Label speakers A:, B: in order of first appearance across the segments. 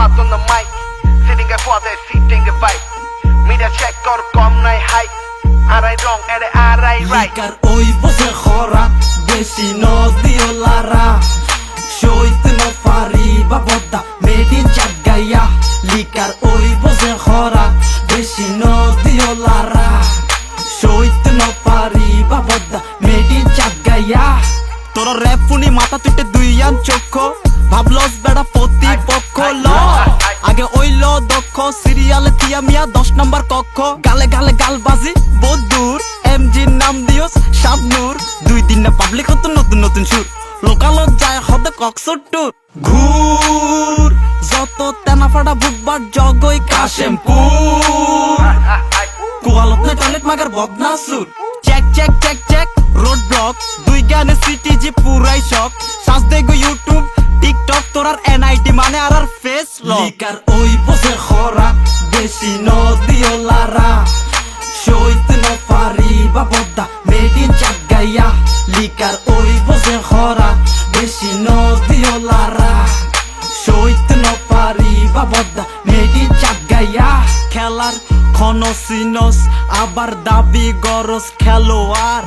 A: Fast on the mic, sitting at for the sitting the vibe. Media check or come night high. Arai wrong, arai right.
B: Liquor ওই বসে খরা বেশি নদীও লারা সইতে ন পারি বাবদা মেডিন চাগাইয়া লিকার ওই বসে খরা বেশি নদীও লারা সইতে ন পারি বাবদা মেডিন চাগাইয়া তোর র‍্যাপ শুনি মাথা তুইতে দুই আন চক্ষ ভাবলস বেড়া প্রতিপক্ষ ল আগে ওই ল দক্ষ সিরিয়ালে থিয়া মিয়া 10 নম্বর কক্ষ গালে গালে গালবাজি বদুর এমজি নাম দিওস শাবনুর দুই দিন না পাবলিক হতো নতুন নতুন সুর লোকালত যায় হদ কক্সটুর ঘুর যত তেনাফাড়া বুধবার জগই কাশেমপুর কুয়ালত না টয়লেট মাগার বদনা সুর check check check check road block দুই গানে সিটি জি পুরাই শক সাজ দেগো ইউটিউব টিকটক তোরার এনআইডি মানে আর ফেস লক লিকার ওই বসে খরা বেশি নদীও লারা সইতে ন পারি বাবদা মেডিন চাগাইয়া লিকার ওই বসে খরা বেশি নদীও লারা সইতে ন পারি বাবদা মেডিন চাগাইয়া খেলার খনসিনস আবার দাবি গরস খেলোয়াড়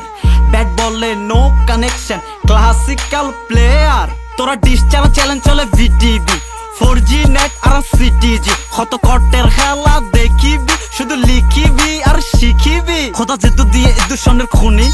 B: ব্যাট বলে নো কানেকশন ক্লাসিক্যাল প্লেয়ার তোরা ডিশ চালা চ্যালেঞ্জ চলে ভিটিভি 4G নেট আর সিটিজি কত কটের খেলা দেখিবি শুধু লিখিবি আর শিখিবি খোদা যেতু দিয়ে দূষণের খুনি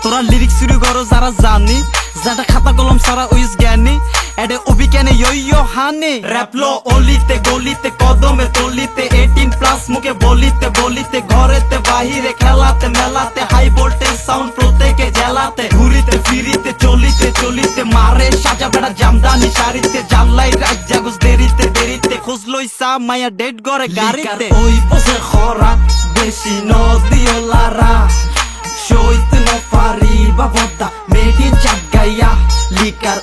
B: তোরা লিরিক্স শুরু করো যারা জানি যাটা খাতা কলম সারা উইস জ্ঞানী এডে ওবি কেনে ইয়ো হানি র্যাপলো অলিতে গলিতে কদমে তলিতে 18 প্লাস মুখে বলিতে বলিতে ঘরেতে বাহিরে খেলাতে মেলাতে হাই ভোল্টেজ সাউন্ড প্রত্যেকে জেলাতে ঘুরিতে ফিরিতে চলিতে চলিতে মারে সাজা বেড়া জামদানি শাড়িতে জানলাই রাত জাগুস দেরিতে দেরিতে খুঁজলই সা মায়া ডেট করে গাড়িতে ওই বসে খরা বেশি নদীও লারা সইতে ন পারি বাবদা মেডিন চাগাইয়া লিকার